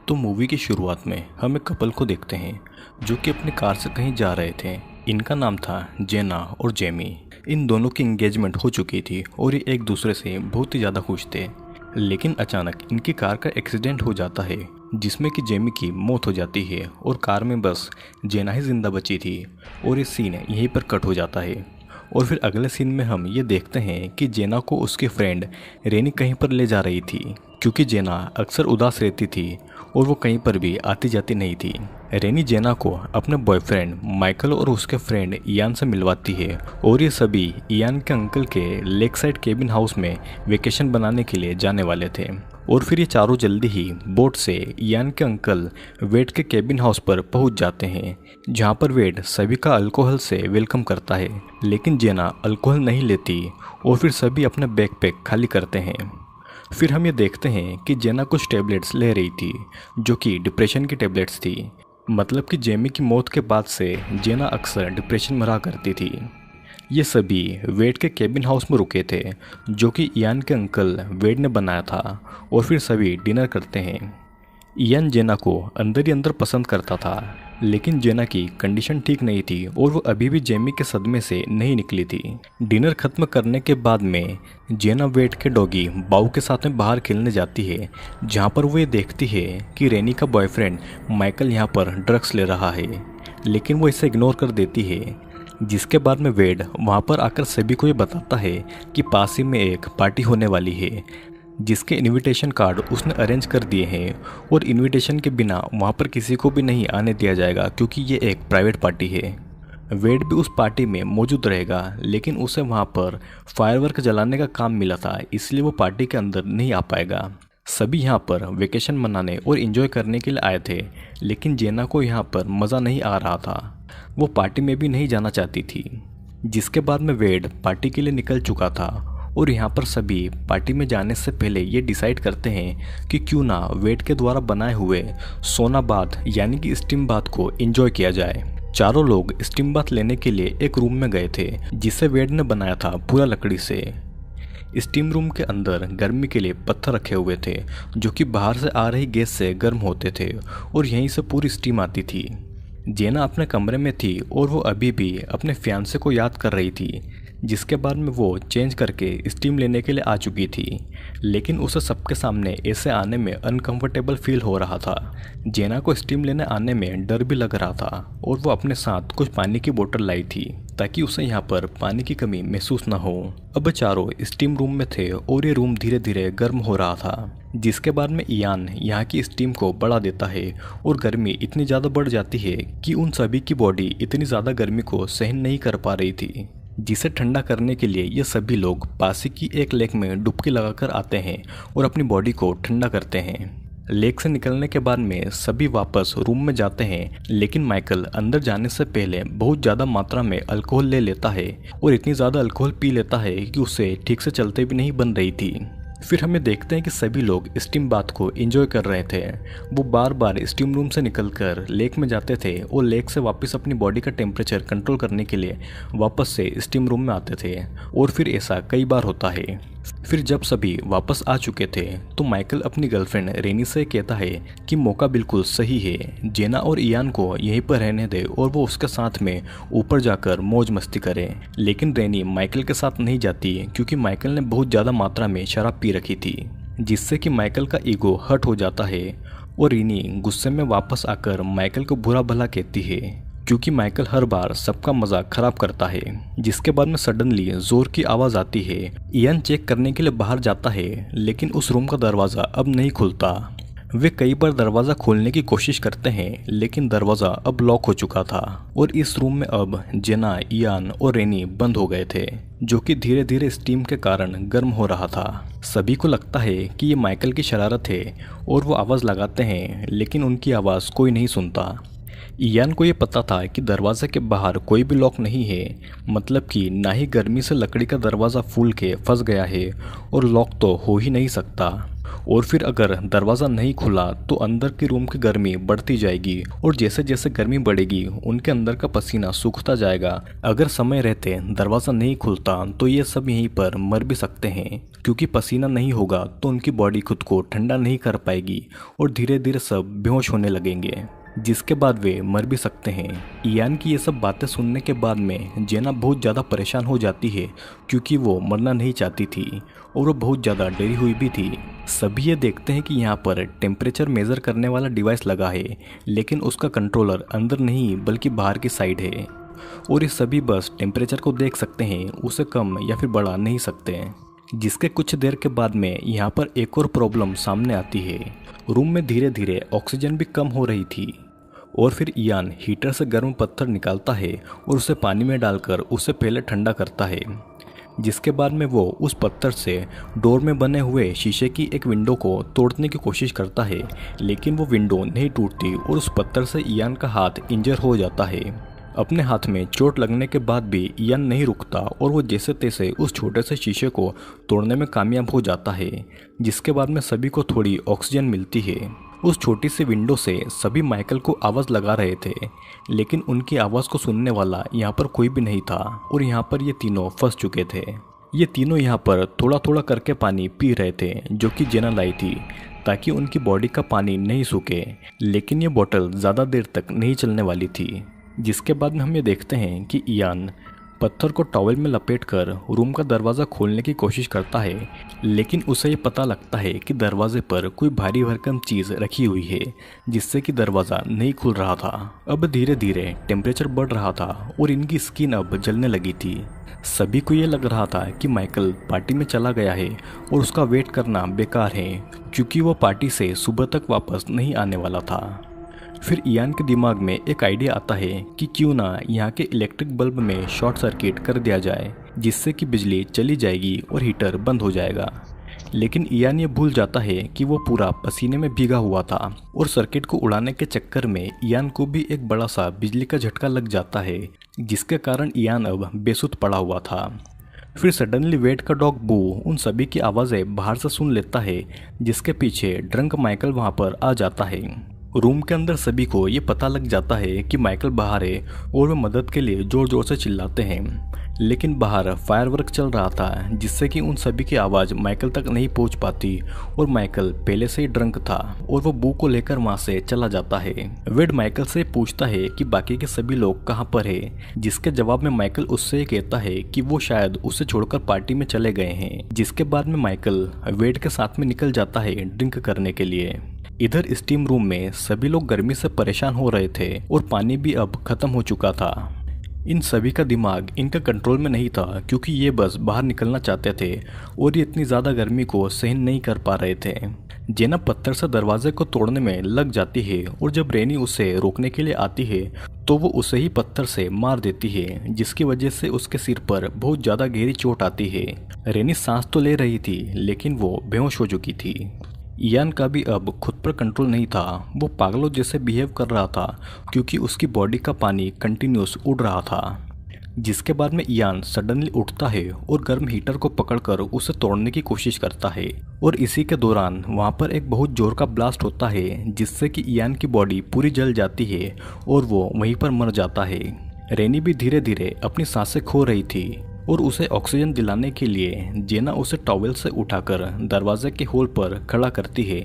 तो मूवी की शुरुआत में हम एक कपल को देखते हैं जो कि अपनी कार से कहीं जा रहे थे। इनका नाम था जेना और जेमी। इन दोनों की एंगेजमेंट हो चुकी थी और ये एक दूसरे से बहुत ही ज़्यादा खुश थे। लेकिन अचानक इनकी कार का एक्सीडेंट हो जाता है जिसमें कि जेमी की मौत हो जाती है और कार में बस जेना ही जिंदा बची थी और ये सीन यहीं पर कट हो जाता है। और फिर अगले सीन में हम ये देखते हैं कि जेना को उसकी फ्रेंड रेनी कहीं पर ले जा रही थी क्योंकि जेना अक्सर उदास रहती थी और वो कहीं पर भी आती जाती नहीं थी। रेनी जेना को अपने बॉयफ्रेंड माइकल और उसके फ्रेंड इयान से मिलवाती है और ये सभी इयान के अंकल के लेक साइड केबिन हाउस में वेकेशन बनाने के लिए जाने वाले थे। और फिर ये चारों जल्दी ही बोट से इयान के अंकल वेड के केबिन हाउस पर पहुंच जाते हैं जहां पर वेड सभी का अल्कोहल से वेलकम करता है। लेकिन जेना अल्कोहल नहीं लेती और फिर सभी अपना बैकपैक खाली करते हैं। फिर हम ये देखते हैं कि जेना कुछ टेबलेट्स ले रही थी जो कि डिप्रेशन की टेबलेट्स थी। मतलब कि जेमी की मौत के बाद से जेना अक्सर डिप्रेशन में रहा करती थी। ये सभी वेड के केबिन हाउस में रुके थे जो कि इयान के अंकल वेड ने बनाया था और फिर सभी डिनर करते हैं। इयान जेना को अंदर ही अंदर पसंद करता था लेकिन जेना की कंडीशन ठीक नहीं थी और वो अभी भी जेमी के सदमे से नहीं निकली थी। डिनर खत्म करने के बाद में जेना वेड के डॉगी बाऊ के साथ में बाहर खेलने जाती है जहाँ पर वो ये देखती है कि रेनी का बॉयफ्रेंड माइकल यहाँ पर ड्रग्स ले रहा है लेकिन वो इसे इग्नोर कर देती है। जिसके बाद में वेड वहाँ पर आकर सभी को ये बताता है कि पास ही में एक पार्टी होने वाली है जिसके इनविटेशन कार्ड उसने अरेंज कर दिए हैं और इनविटेशन के बिना वहाँ पर किसी को भी नहीं आने दिया जाएगा क्योंकि ये एक प्राइवेट पार्टी है। वेड भी उस पार्टी में मौजूद रहेगा लेकिन उसे वहाँ पर फायरवर्क जलाने का काम मिला था इसलिए वो पार्टी के अंदर नहीं आ पाएगा। सभी यहाँ पर वेकेशन मनाने और एंजॉय करने के लिए आए थे लेकिन जेना को यहाँ पर मज़ा नहीं आ रहा था। वो पार्टी में भी नहीं जाना चाहती थी। जिसके बाद में वेड पार्टी के लिए निकल चुका था और यहाँ पर सभी पार्टी में जाने से पहले ये डिसाइड करते हैं कि क्यों ना वेड के द्वारा बनाए हुए सोना बाथ यानी कि स्टीम बाथ को एंजॉय किया जाए। चारों लोग स्टीम बाथ लेने के लिए एक रूम में गए थे जिसे वेड ने बनाया था पूरा लकड़ी से। स्टीम रूम के अंदर गर्मी के लिए पत्थर रखे हुए थे जो कि बाहर से आ रही गैस से गर्म होते थे और यहीं से पूरी स्टीम आती थी। जेना अपने कमरे में थी और वो अभी भी अपने फियांसे को याद कर रही थी जिसके बाद में वो चेंज करके स्टीम लेने के लिए आ चुकी थी लेकिन उसे सबके सामने ऐसे आने में अनकंफर्टेबल फील हो रहा था। जेना को स्टीम लेने आने में डर भी लग रहा था और वो अपने साथ कुछ पानी की बोतल लाई थी ताकि उसे यहाँ पर पानी की कमी महसूस न हो। अब चारों स्टीम रूम में थे और ये रूम धीरे धीरे गर्म हो रहा था। जिसके बाद में इयान यहाँ की स्टीम को बढ़ा देता है और गर्मी इतनी ज़्यादा बढ़ जाती है कि उन सभी की बॉडी इतनी ज़्यादा गर्मी को सहन नहीं कर पा रही थी। जिसे ठंडा करने के लिए ये सभी लोग पास ही की एक लेक में डुबकी लगाकर आते हैं और अपनी बॉडी को ठंडा करते हैं। लेक से निकलने के बाद में सभी वापस रूम में जाते हैं लेकिन माइकल अंदर जाने से पहले बहुत ज़्यादा मात्रा में अल्कोहल ले लेता है और इतनी ज़्यादा अल्कोहल पी लेता है कि उसे ठीक से चलते भी नहीं बन रही थी। फिर हमें देखते हैं कि सभी लोग स्टीम बाथ को एंजॉय कर रहे थे। वो बार बार स्टीम रूम से निकलकर लेक में जाते थे और लेक से वापस अपनी बॉडी का टेम्परेचर कंट्रोल करने के लिए वापस से स्टीम रूम में आते थे और फिर ऐसा कई बार होता है। फिर जब सभी वापस आ चुके थे तो माइकल अपनी गर्लफ्रेंड रेनी से कहता है कि मौका बिल्कुल सही है, जेना और इयान को यहीं पर रहने दे और वो उसके साथ में ऊपर जाकर मौज मस्ती करे। लेकिन रेनी माइकल के साथ नहीं जाती क्योंकि माइकल ने बहुत ज़्यादा मात्रा में शराब पी रखी थी जिससे कि माइकल का ईगो हर्ट हो जाता है और रेनी गुस्से में वापस आकर माइकल को बुरा भला कहती है क्योंकि माइकल हर बार सबका मजाक खराब करता है। जिसके बाद में सडनली जोर की आवाज़ आती है। इयान चेक करने के लिए बाहर जाता है लेकिन उस रूम का दरवाज़ा अब नहीं खुलता। वे कई बार दरवाज़ा खोलने की कोशिश करते हैं लेकिन दरवाज़ा अब लॉक हो चुका था और इस रूम में अब जेना, इयान और रेनी बंद हो गए थे जो कि धीरे धीरे स्टीम के कारण गर्म हो रहा था। सभी को लगता है कि ये माइकल की शरारत है और वो आवाज़ लगाते हैं लेकिन उनकी आवाज़ कोई नहीं सुनता। इयान को ये पता था कि दरवाजे के बाहर कोई भी लॉक नहीं है, मतलब कि ना ही गर्मी से लकड़ी का दरवाज़ा फूल के फंस गया है और लॉक तो हो ही नहीं सकता। और फिर अगर दरवाज़ा नहीं खुला तो अंदर की रूम की गर्मी बढ़ती जाएगी और जैसे जैसे गर्मी बढ़ेगी उनके अंदर का पसीना सूखता जाएगा। अगर समय रहते दरवाज़ा नहीं खुलता तो ये सब यहीं पर मर भी सकते हैं, क्योंकि पसीना नहीं होगा तो उनकी बॉडी खुद को ठंडा नहीं कर पाएगी और धीरे धीरे सब बेहोश होने लगेंगे, जिसके बाद वे मर भी सकते हैं। इयान की ये सब बातें सुनने के बाद में जेना बहुत ज़्यादा परेशान हो जाती है, क्योंकि वो मरना नहीं चाहती थी और वो बहुत ज़्यादा डरी हुई भी थी। सभी ये देखते हैं कि यहाँ पर टेम्परेचर मेज़र करने वाला डिवाइस लगा है, लेकिन उसका कंट्रोलर अंदर नहीं बल्कि बाहर की साइड है और ये सभी बस टेम्परेचर को देख सकते हैं, उसे कम या फिर बढ़ा नहीं सकते। जिसके कुछ देर के बाद में यहाँ पर एक और प्रॉब्लम सामने आती है। रूम में धीरे धीरे ऑक्सीजन भी कम हो रही थी और फिर इयान हीटर से गर्म पत्थर निकालता है और उसे पानी में डालकर उसे पहले ठंडा करता है, जिसके बाद में वो उस पत्थर से डोर में बने हुए शीशे की एक विंडो को तोड़ने की कोशिश करता है, लेकिन वो विंडो नहीं टूटती और उस पत्थर से इयान का हाथ इंजर हो जाता है। अपने हाथ में चोट लगने के बाद भी इयान नहीं रुकता और वो जैसे तैसे उस छोटे से शीशे को तोड़ने में कामयाब हो जाता है, जिसके बाद में सभी को थोड़ी ऑक्सीजन मिलती है। उस छोटी सी विंडो से सभी माइकल को आवाज़ लगा रहे थे, लेकिन उनकी आवाज़ को सुनने वाला यहाँ पर कोई भी नहीं था और यहाँ पर ये तीनों फंस चुके थे। ये तीनों यहाँ पर थोड़ा थोड़ा करके पानी पी रहे थे, जो कि जेना लाई थी ताकि उनकी बॉडी का पानी नहीं सूखे, लेकिन ये बोतल ज़्यादा देर तक नहीं चलने वाली थी। जिसके बाद में हम ये देखते हैं कि इयान पत्थर को टॉवल में लपेटकर रूम का दरवाज़ा खोलने की कोशिश करता है, लेकिन उसे ये पता लगता है कि दरवाजे पर कोई भारी भरकम चीज़ रखी हुई है, जिससे कि दरवाज़ा नहीं खुल रहा था। अब धीरे धीरे टेम्परेचर बढ़ रहा था और इनकी स्किन अब जलने लगी थी। सभी को ये लग रहा था कि माइकल पार्टी में चला गया है और उसका वेट करना बेकार है, क्योंकि वो पार्टी से सुबह तक वापस नहीं आने वाला था। फिर इयान के दिमाग में एक आइडिया आता है कि क्यों ना यहाँ के इलेक्ट्रिक बल्ब में शॉर्ट सर्किट कर दिया जाए, जिससे कि बिजली चली जाएगी और हीटर बंद हो जाएगा। लेकिन इयान ये भूल जाता है कि वो पूरा पसीने में भीगा हुआ था और सर्किट को उड़ाने के चक्कर में इयान को भी एक बड़ा सा बिजली का झटका लग जाता है, जिसके कारण इयान अब बेसुध पड़ा हुआ था। फिर सडनली वेट का डॉग बू उन सभी की आवाज़ें बाहर से सुन लेता है, जिसके पीछे ड्रंक माइकल वहाँ पर आ जाता है। रूम के अंदर सभी को ये पता लग जाता है कि माइकल बाहर है और वे मदद के लिए जोर जोर से चिल्लाते हैं, लेकिन बाहर फायरवर्क चल रहा था, जिससे कि उन सभी की आवाज़ माइकल तक नहीं पहुंच पाती और माइकल पहले से ही ड्रंक था और वो बू को लेकर वहां से चला जाता है। वेड माइकल से पूछता है कि बाकी के सभी लोग कहां पर है, जिसके जवाब में माइकल उससे कहता है कि वो शायद उसे छोड़कर पार्टी में चले गए हैं। जिसके बाद में माइकल वेड के साथ में निकल जाता है ड्रिंक करने के लिए। इधर स्टीम रूम में सभी लोग गर्मी से परेशान हो रहे थे और पानी भी अब खत्म हो चुका था। इन सभी का दिमाग इनका कंट्रोल में नहीं था, क्योंकि ये बस बाहर निकलना चाहते थे और ये इतनी ज़्यादा गर्मी को सहन नहीं कर पा रहे थे। जेना पत्थर से दरवाजे को तोड़ने में लग जाती है और जब रेनी उसे रोकने के लिए आती है तो वो उसे ही पत्थर से मार देती है, जिसकी वजह से उसके सिर पर बहुत ज़्यादा गहरी चोट आती है। रेनी सांस तो ले रही थी, लेकिन वो बेहोश हो चुकी थी। इयान का भी अब खुद पर कंट्रोल नहीं था, वो पागलों जैसे बिहेव कर रहा था, क्योंकि उसकी बॉडी का पानी कंटिन्यूस उड़ रहा था। जिसके बाद में इयान सडनली उठता है और गर्म हीटर को पकड़कर उसे तोड़ने की कोशिश करता है और इसी के दौरान वहाँ पर एक बहुत जोर का ब्लास्ट होता है, जिससे कि इयान की बॉडी पूरी जल जाती है और वो वहीं पर मर जाता है। रेनी भी धीरे धीरे अपनी सांसें खो रही थी और उसे ऑक्सीजन दिलाने के लिए जेना उसे टॉवेल से उठाकर दरवाजे के होल पर खड़ा करती है,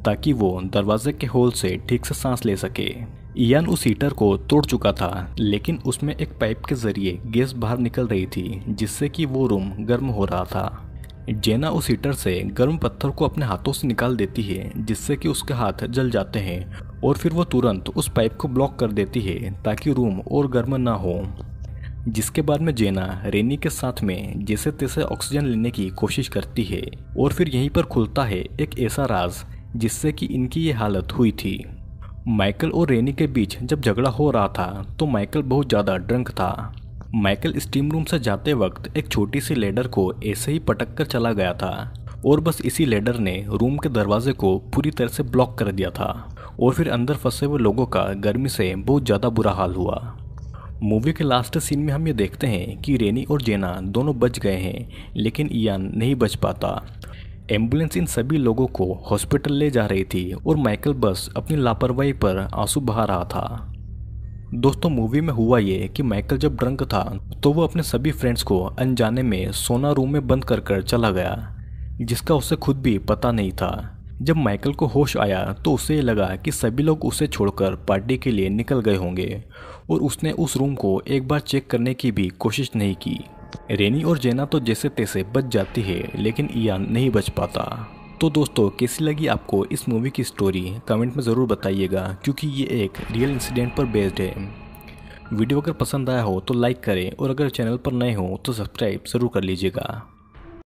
ताकि वो दरवाजे के होल से ठीक से सांस ले सके। इयान उस हीटर को तोड़ चुका था, लेकिन उसमें एक पाइप के जरिए गैस बाहर निकल रही थी, जिससे कि वो रूम गर्म हो रहा था। जेना उस हीटर से गर्म पत्थर को अपने हाथों से निकाल देती है, जिससे कि उसके हाथ जल जाते हैं और फिर वो तुरंत उस पाइप को ब्लॉक कर देती है ताकि रूम और गर्म ना हो। जिसके बाद में जेना रेनी के साथ में जैसे तैसे ऑक्सीजन लेने की कोशिश करती है और फिर यहीं पर खुलता है एक ऐसा राज जिससे कि इनकी ये हालत हुई थी। माइकल और रेनी के बीच जब झगड़ा हो रहा था तो माइकल बहुत ज़्यादा ड्रंक था। माइकल स्टीम रूम से जाते वक्त एक छोटी सी लेडर को ऐसे ही पटक कर चला गया था और बस इसी लेडर ने रूम के दरवाजे को पूरी तरह से ब्लॉक कर दिया था और फिर अंदर फंसे हुए लोगों का गर्मी से बहुत ज़्यादा बुरा हाल हुआ। मूवी के लास्ट सीन में हम ये देखते हैं कि रेनी और जेना दोनों बच गए हैं, लेकिन इयान नहीं बच पाता। एम्बुलेंस इन सभी लोगों को हॉस्पिटल ले जा रही थी और माइकल बस अपनी लापरवाही पर आंसू बहा रहा था। दोस्तों, मूवी में हुआ ये कि माइकल जब ड्रंक था तो वो अपने सभी फ्रेंड्स को अनजाने में सोना रूम में बंद कर चला गया, जिसका उसे खुद भी पता नहीं था। जब माइकल को होश आया तो उसे ये लगा कि सभी लोग उसे छोड़कर पार्टी के लिए निकल गए होंगे और उसने उस रूम को एक बार चेक करने की भी कोशिश नहीं की। रेनी और जेना तो जैसे तैसे बच जाती है, लेकिन इयान नहीं बच पाता। तो दोस्तों, कैसी लगी आपको इस मूवी की स्टोरी कमेंट में ज़रूर बताइएगा, क्योंकि ये एक रियल इंसिडेंट पर बेस्ड है। वीडियो अगर पसंद आया हो तो लाइक करें और अगर चैनल पर नए हो तो सब्सक्राइब ज़रूर कर लीजिएगा।